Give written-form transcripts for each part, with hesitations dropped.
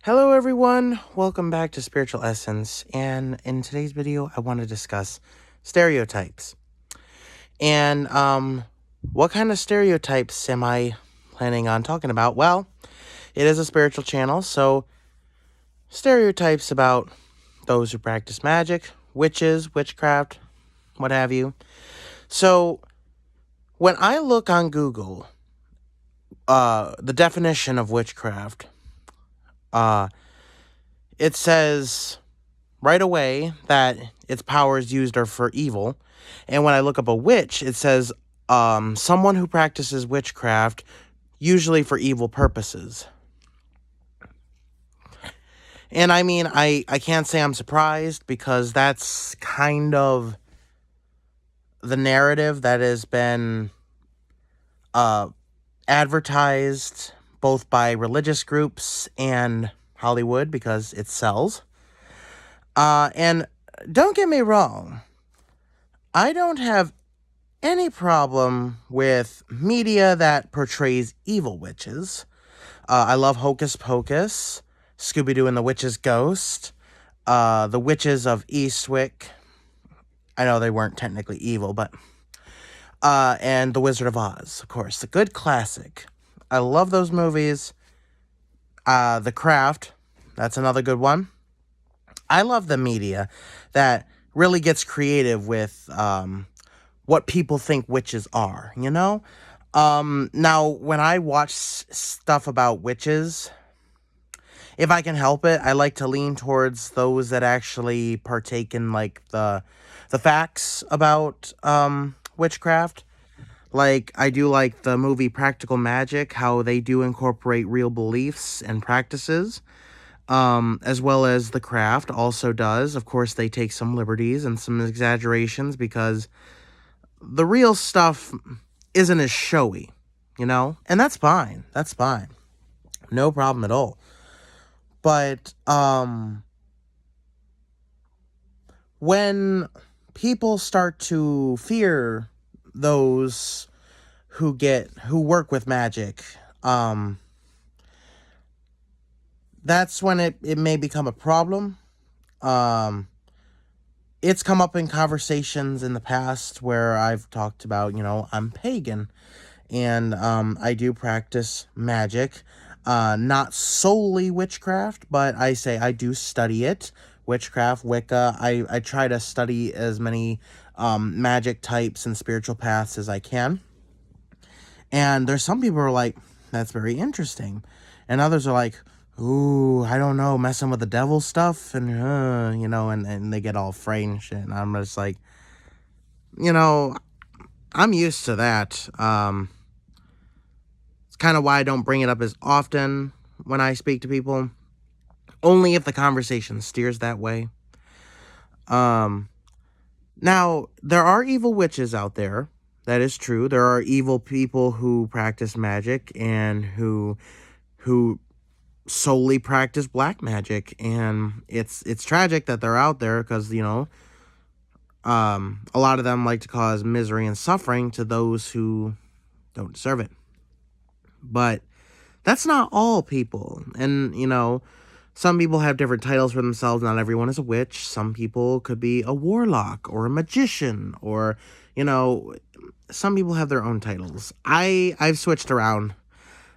Hello everyone, welcome back to Spiritual Essence, and in today's video I want to discuss stereotypes. And what kind of stereotypes am I planning on talking about? Well, it is a spiritual channel, so stereotypes about those who practice magic, witches, witchcraft, what have you. So when I look on Google, the definition of witchcraft, it says right away that its powers used are for evil. And when I look up a witch, it says someone who practices witchcraft, usually for evil purposes. And I mean, I can't say I'm surprised, because that's kind of the narrative that has been advertised both by religious groups and Hollywood, because it sells. And don't get me wrong, I don't have any problem with media that portrays evil witches. I love Hocus Pocus, Scooby-Doo and the Witch's Ghost, The Witches of Eastwick. I know they weren't technically evil, but... and The Wizard of Oz, of course, a good classic. I love those movies. The Craft, that's another good one. I love the media that really gets creative with what people think witches are, you know? Now, when I watch stuff about witches, if I can help it, I like to lean towards those that actually partake in, like, the facts about witchcraft. Like, I do like the movie Practical Magic, how they do incorporate real beliefs and practices. As well as The Craft also does. Of course, they take some liberties and some exaggerations, because the real stuff isn't as showy, you know? And that's fine. That's fine. No problem at all. But, when people start to fear those who work with magic, that's when it may become a problem. It's come up in conversations in the past where I've talked about, I'm pagan, and I do practice magic, not solely witchcraft, but I say I do study it. Witchcraft, Wicca, I try to study as many magic types and spiritual paths as I can. And there's some people who are like, that's very interesting. And others are like, ooh, I don't know, messing with the devil stuff, and, and they get all afraid and shit. And I'm just like, I'm used to that. It's kind of why I don't bring it up as often when I speak to people. Only if the conversation steers that way. Now, there are evil witches out there. That is true. There are evil people who practice magic and who solely practice black magic, and it's tragic that they're out there, because a lot of them like to cause misery and suffering to those who don't deserve it. But that's not all people. And some people have different titles for themselves. Not everyone is a witch. Some people could be a warlock or a magician, or some people have their own titles. I've switched around.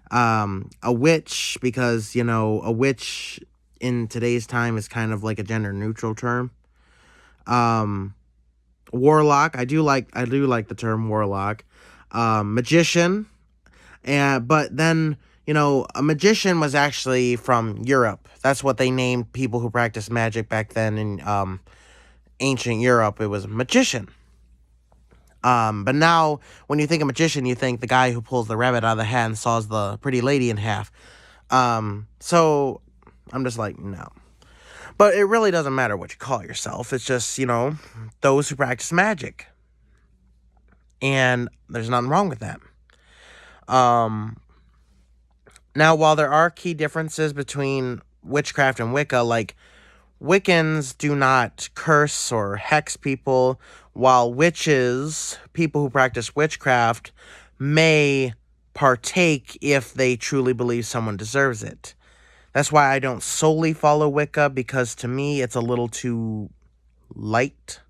A witch, because, a witch in today's time is kind of like a gender neutral term. Warlock, I do like the term warlock. Magician, but then, a magician was actually from Europe. That's what they named people who practiced magic back then in, ancient Europe. It was a magician. But now, when you think of magician, you think the guy who pulls the rabbit out of the hat and saws the pretty lady in half. So, I'm just like, no. But it really doesn't matter what you call yourself. It's just, those who practice magic. And there's nothing wrong with that. Now, while there are key differences between witchcraft and Wicca, like, Wiccans do not curse or hex people, while witches, people who practice witchcraft, may partake if they truly believe someone deserves it. That's why I don't solely follow Wicca, because to me it's a little too light.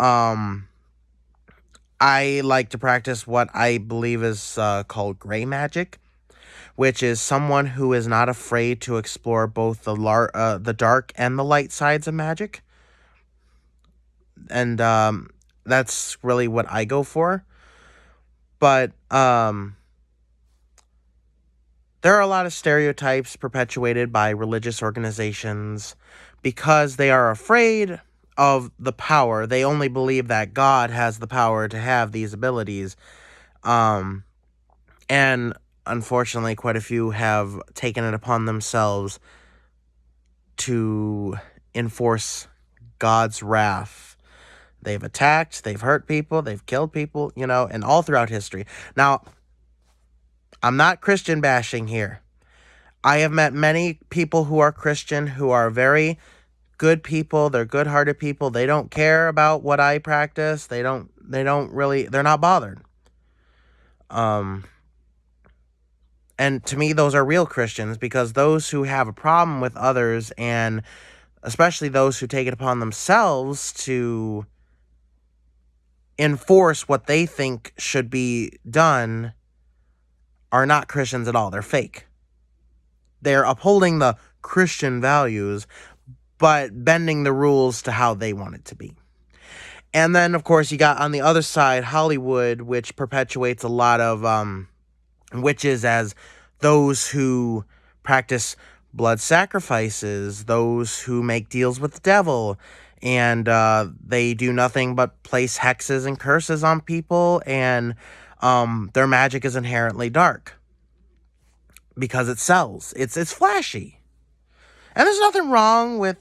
I like to practice what I believe is called gray magic, which is someone who is not afraid to explore both the dark and the light sides of magic. And that's really what I go for. But there are a lot of stereotypes perpetuated by religious organizations because they are afraid of the power. They only believe that God has the power to have these abilities. And unfortunately, quite a few have taken it upon themselves to enforce God's wrath. They've attacked, they've hurt people, they've killed people, and all throughout history. Now, I'm not Christian bashing here. I have met many people who are Christian who are very good people. They're good-hearted people. They don't care about what I practice. They're not bothered. And to me, those are real Christians, because those who have a problem with others, and especially those who take it upon themselves to enforce what they think should be done, are not Christians at all. They're fake. They're upholding the Christian values, but bending the rules to how they want it to be. And then, of course, you got on the other side Hollywood, which perpetuates a lot of witches as those who practice blood sacrifices, those who make deals with the devil, and they do nothing but place hexes and curses on people, and their magic is inherently dark because it sells. It's flashy. And there's nothing wrong with,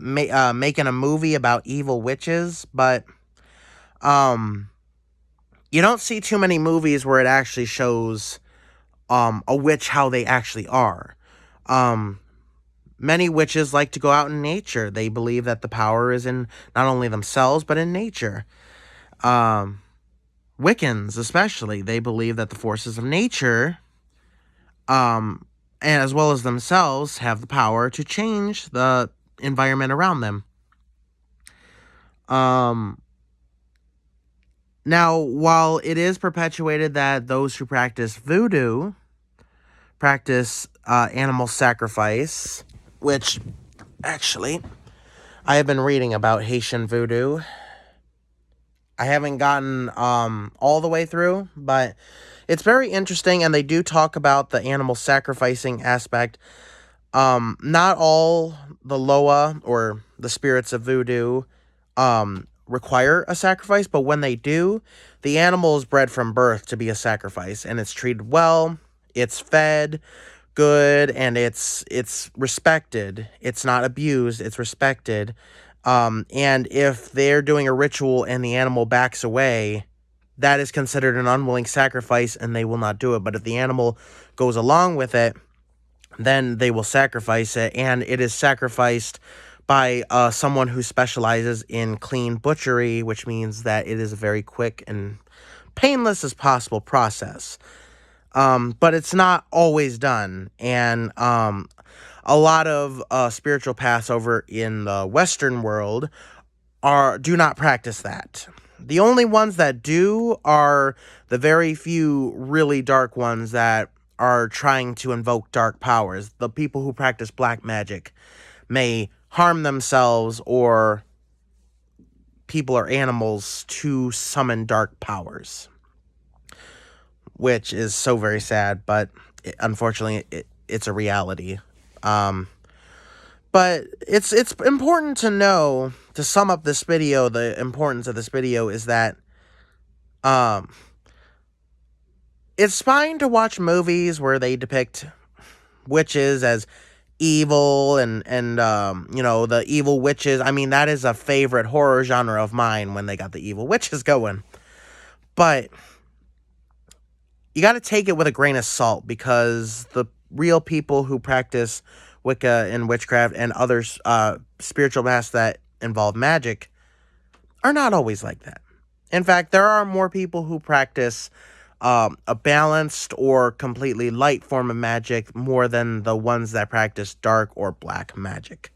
making a movie about evil witches, but you don't see too many movies where it actually shows a witch how they actually are. Many witches like to go out in nature. They believe that the power is in not only themselves, but in nature. Wiccans, especially, they believe that the forces of nature, and as well as themselves, have the power to change the environment around them. Now, while it is perpetuated that those who practice voodoo practice animal sacrifice, which, actually, I have been reading about Haitian voodoo. I haven't gotten all the way through, but it's very interesting, and they do talk about the animal sacrificing aspect. Not all the Loa, or the spirits of voodoo, require a sacrifice, but when they do, the animal is bred from birth to be a sacrifice, and it's treated well, it's fed good, and it's respected. It's not abused, it's respected. And if they're doing a ritual and the animal backs away, that is considered an unwilling sacrifice, and they will not do it. But if the animal goes along with it, then they will sacrifice it, and it is sacrificed by someone who specializes in clean butchery, which means that it is a very quick and painless as possible process. But it's not always done, and a lot of spiritual paths over in the Western world do not practice that. The only ones that do are the very few really dark ones that are trying to invoke dark powers. The people who practice black magic may harm themselves or people or animals to summon dark powers, which is so very sad, but unfortunately it's a reality. But it's important to know, to sum up this video, the importance of this video is that it's fine to watch movies where they depict witches as evil and the evil witches. I mean, that is a favorite horror genre of mine when they got the evil witches going. But you got to take it with a grain of salt, because the real people who practice Wicca and witchcraft and other spiritual paths that involve magic are not always like that. In fact, there are more people who practice a balanced or completely light form of magic more than the ones that practice dark or black magic.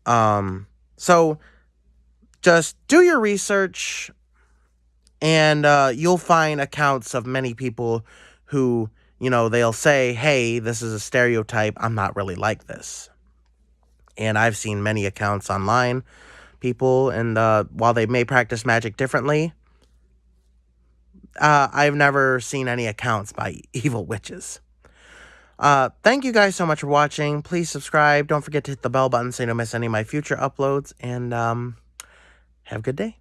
So just do your research, and you'll find accounts of many people who, they'll say, hey, this is a stereotype. I'm not really like this. And I've seen many accounts online, people, and while they may practice magic differently, I've never seen any accounts by evil witches. Thank you guys so much for watching. Please subscribe. Don't forget to hit the bell button so you don't miss any of my future uploads. And have a good day.